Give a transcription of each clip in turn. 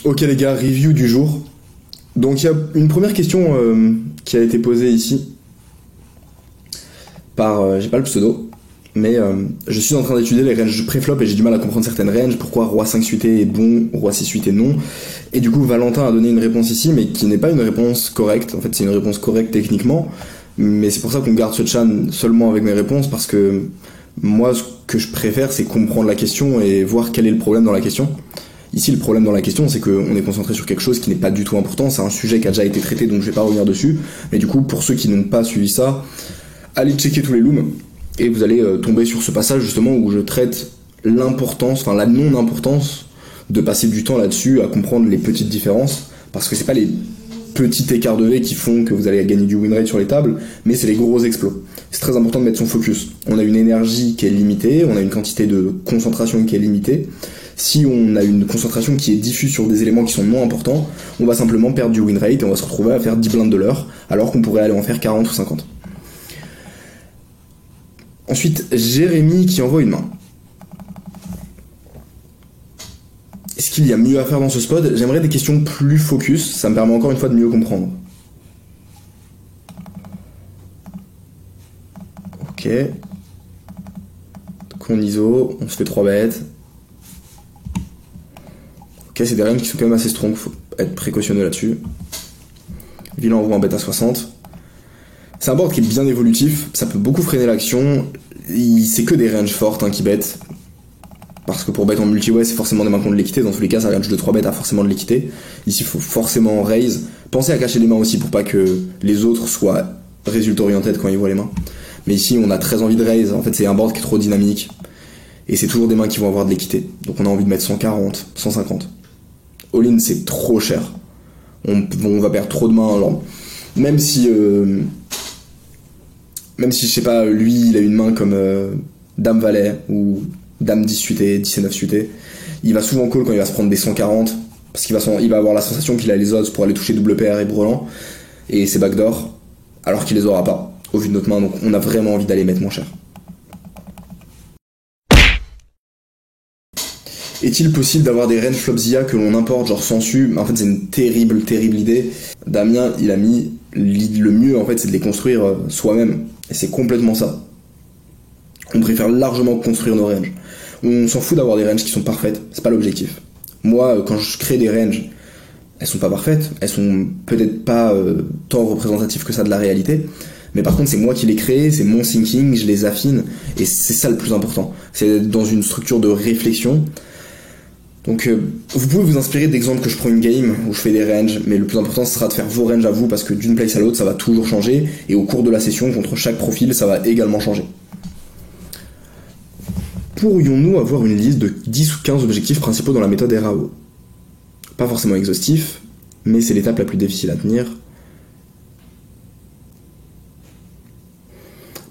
Ok les gars, review du jour. Donc il y a une première question qui a été posée ici par, j'ai pas le pseudo, mais je suis en train d'étudier les ranges pré-flop et j'ai du mal à comprendre certaines ranges, pourquoi roi 5 suité est bon, roi 6 suité non. Et du coup Valentin a donné une réponse ici, mais qui n'est pas une réponse correcte, en fait c'est une réponse correcte techniquement, mais c'est pour ça qu'on garde ce chan seulement avec mes réponses, parce que moi ce que je préfère c'est comprendre la question et voir quel est le problème dans la question. Ici, le problème dans la question, c'est qu'on est concentré sur quelque chose qui n'est pas du tout important. C'est un sujet qui a déjà été traité, donc je vais pas revenir dessus. Mais du coup, pour ceux qui n'ont pas suivi ça, allez checker tous les looms et vous allez tomber sur ce passage justement où je traite l'importance, enfin la non-importance de passer du temps là-dessus à comprendre les petites différences, parce que c'est pas les petits écarts de V qui font que vous allez gagner du win rate sur les tables, mais c'est les gros exploits. C'est très important de mettre son focus. On a une énergie qui est limitée, on a une quantité de concentration qui est limitée. Si on a une concentration qui est diffuse sur des éléments qui sont non importants, on va simplement perdre du win rate et on va se retrouver à faire 10 blindes de l'heure, alors qu'on pourrait aller en faire 40 ou 50. Ensuite, Jérémy qui envoie une main. Est-ce qu'il y a mieux à faire dans ce spot? J'aimerais des questions plus focus, ça me permet encore une fois de mieux comprendre. Ok. Donc on ISO, on se fait 3 bêtes. Ok, c'est des ranges qui sont quand même assez strong, faut être précautionneux là-dessus. Vilain envoie en bêta 60. C'est un board qui est bien évolutif, ça peut beaucoup freiner l'action. C'est que des ranges fortes qui bêtent. Parce que pour bet en multi-way, c'est forcément des mains qui ont de l'équité. Dans tous les cas, sa range de 3 bêtes a forcément de l'équité. Ici, il faut forcément raise. Pensez à cacher les mains aussi pour pas que les autres soient résultat orientés quand ils voient les mains. Mais ici, on a très envie de raise. En fait, c'est un board qui est trop dynamique. Et c'est toujours des mains qui vont avoir de l'équité. Donc on a envie de mettre 140, 150. All-in, c'est trop cher. On va perdre trop de mains. Alors, même si je sais pas, lui, il a une main comme Dame-Valet ou Dame 10 suité, 10 et 9 suité, il va souvent call quand il va se prendre des 140, parce qu'il va avoir la sensation qu'il a les odds pour aller toucher double paire et brelan, et ses backdoor, alors qu'il les aura pas, au vu de notre main, donc on a vraiment envie d'aller mettre moins cher. Est-il possible d'avoir des range flop Zia que l'on importe genre sans su? En fait c'est une terrible idée. Damien il a mis le mieux en fait c'est de les construire soi-même. Et c'est complètement ça. On préfère largement construire nos ranges. On s'en fout d'avoir des ranges qui sont parfaites, c'est pas l'objectif. Moi quand je crée des ranges, elles sont pas parfaites, elles sont peut-être pas tant représentatives que ça de la réalité. Mais par contre c'est moi qui les crée, c'est mon thinking, je les affine. Et c'est ça le plus important. C'est d'être dans une structure de réflexion. Donc vous pouvez vous inspirer d'exemples que je prends une game où je fais des ranges, mais le plus important ce sera de faire vos ranges à vous, parce que d'une place à l'autre ça va toujours changer, et au cours de la session contre chaque profil ça va également changer. Pourrions-nous avoir une liste de 10 ou 15 objectifs principaux dans la méthode RAO? Pas forcément exhaustif, mais c'est l'étape la plus difficile à tenir.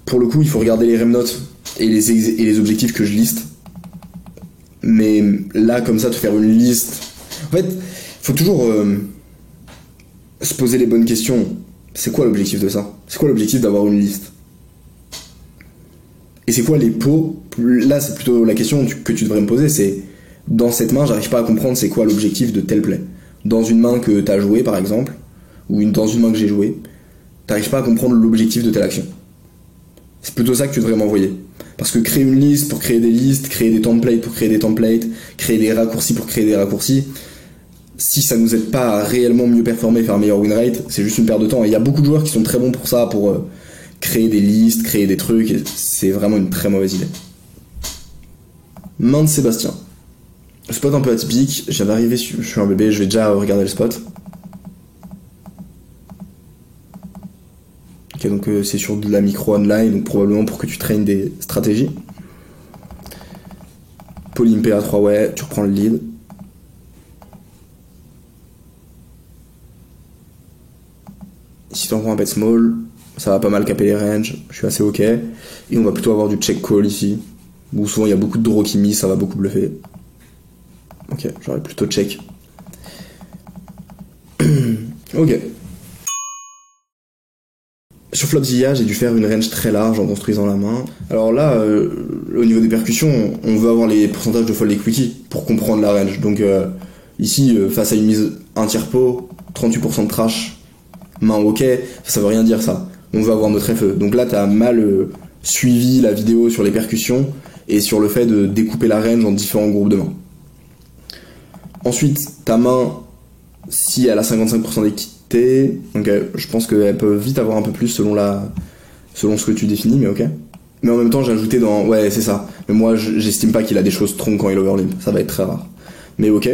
Pour le coup il faut regarder les remnotes et les objectifs que je liste. Mais là, comme ça, de faire une liste... En fait, il faut toujours se poser les bonnes questions. C'est quoi l'objectif de ça? C'est quoi l'objectif d'avoir une liste? Et c'est quoi les pots? Là, c'est plutôt la question que tu devrais me poser, c'est... Dans cette main, j'arrive pas à comprendre c'est quoi l'objectif de tel play. Dans une main que t'as joué, par exemple, ou dans une main que j'ai joué, t'arrives pas à comprendre l'objectif de telle action. C'est plutôt ça que tu devrais m'envoyer. Parce que créer une liste pour créer des listes, créer des templates pour créer des templates, créer des raccourcis pour créer des raccourcis, si ça nous aide pas à réellement mieux performer, faire un meilleur win rate, c'est juste une perte de temps. Et il y a beaucoup de joueurs qui sont très bons pour ça, pour créer des listes, créer des trucs, et c'est vraiment une très mauvaise idée. Main de Sébastien. Spot un peu atypique, je suis un bébé, je vais déjà regarder le spot. Ok, donc c'est sur de la micro online, donc probablement pour que tu traînes des stratégies. Pauline PA3, ouais, tu reprends le lead. Si tu envoies un bet small, ça va pas mal caper les ranges, je suis assez ok. Et on va plutôt avoir du check call ici, où souvent il y a beaucoup de draw qui miss, ça va beaucoup bluffer. Ok, j'aurais plutôt check. Ok. Sur flop Zia, j'ai dû faire une range très large en construisant la main. Alors là, au niveau des percussions, on veut avoir les pourcentages de fold equity pour comprendre la range. Donc Ici, face à une mise 1 tiers pot, 38% de trash, main ok, ça veut rien dire ça. On veut avoir notre FE. Donc là, t'as mal suivi la vidéo sur les percussions et sur le fait de découper la range en différents groupes de mains. Ensuite, ta main, si elle a 55% d'équité, donc je pense qu'elle peut vite avoir un peu plus selon ce que tu définis, mais ok. Mais en même temps, j'ai ajouté dans... Ouais, c'est ça. Mais moi, j'estime pas qu'il a des choses troncs quand il overlimp. Ça va être très rare. Mais ok.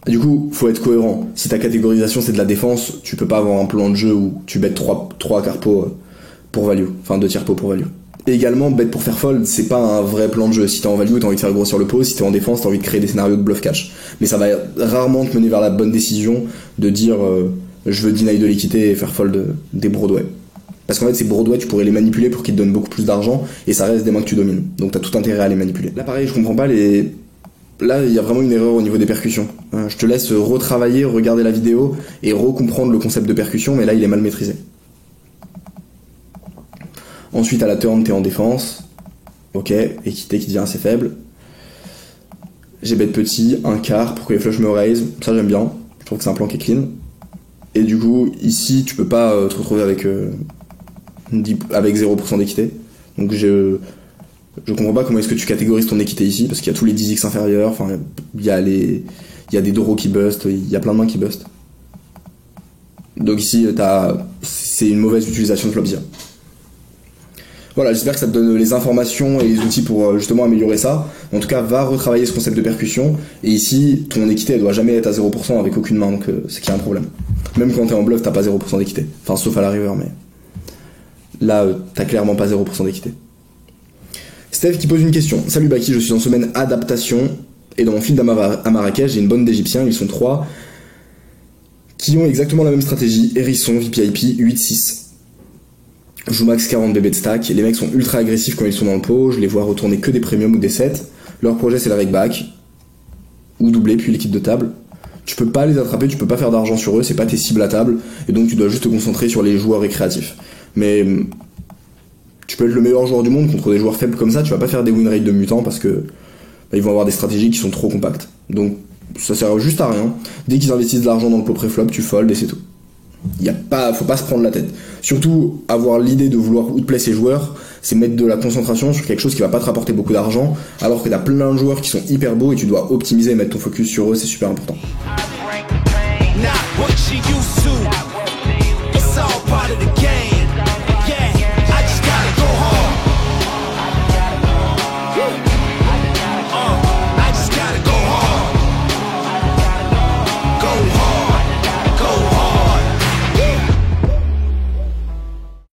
Du coup, faut être cohérent. Si ta catégorisation, c'est de la défense, tu peux pas avoir un plan de jeu où tu bêtes 3 quarts pot pour value. Enfin, 2 tiers pot pour value. Et également, bet pour faire fold, c'est pas un vrai plan de jeu. Si t'es en value, t'as envie de faire grossir le pot. Si t'es en défense, t'as envie de créer des scénarios de bluff catch. Mais ça va rarement te mener vers la bonne décision de dire je veux deny de l'équité et faire fold des Broadway. Parce qu'en fait, ces Broadway, tu pourrais les manipuler pour qu'ils te donnent beaucoup plus d'argent et ça reste des mains que tu domines. Donc t'as tout intérêt à les manipuler. Là, pareil, je comprends pas les... Là, il y a vraiment une erreur au niveau des percussions. Je te laisse retravailler, regarder la vidéo et recomprendre le concept de percussion, mais là, il est mal maîtrisé. Ensuite, à la turn, t'es en défense. Ok, équité qui devient assez faible. J'ai bet petit, 1 quart pour que les flushs me raise. Ça, j'aime bien. Je trouve que c'est un plan qui est clean. Et du coup, ici, tu peux pas te retrouver avec 0% d'équité. Donc je comprends pas comment est-ce que tu catégorises ton équité ici, parce qu'il y a tous les 10x inférieurs, enfin, il y a des doros qui bustent, il y a plein de mains qui bustent. Donc ici, c'est une mauvaise utilisation de flop-zero. Voilà, j'espère que ça te donne les informations et les outils pour justement améliorer ça. En tout cas, va retravailler ce concept de percussion. Et ici, ton équité, elle doit jamais être à 0% avec aucune main, donc c'est qu'il y a un problème. Même quand t'es en bluff, t'as pas 0% d'équité. Enfin, sauf à la river, mais là, t'as clairement pas 0% d'équité. Steph qui pose une question. Salut Baki, je suis en semaine adaptation et dans mon field à Marrakech, j'ai une bande d'Égyptiens, ils sont 3 qui ont exactement la même stratégie. Hérisson, VPIP, 8-6. Je joue max 40 BB de stack. Les mecs sont ultra agressifs quand ils sont dans le pot. Je les vois retourner que des premiums ou des 7. Leur projet c'est la rake back ou doubler puis l'équipe de table. Tu peux pas les attraper, tu peux pas faire d'argent sur eux, c'est pas tes cibles à table et donc tu dois juste te concentrer sur les joueurs récréatifs. Mais tu peux être le meilleur joueur du monde contre des joueurs faibles comme ça, tu vas pas faire des win rates de mutants parce que ils vont avoir des stratégies qui sont trop compactes. Donc ça sert juste à rien. Dès qu'ils investissent de l'argent dans le pot pré-flop, tu fold et c'est tout. Faut pas se prendre la tête. Surtout, avoir l'idée de vouloir outplay ses joueurs, c'est mettre de la concentration sur quelque chose qui va pas te rapporter beaucoup d'argent, alors que t'as plein de joueurs qui sont hyper beaux et tu dois optimiser et mettre ton focus sur eux, c'est super important. Not what you used to. It's all part of the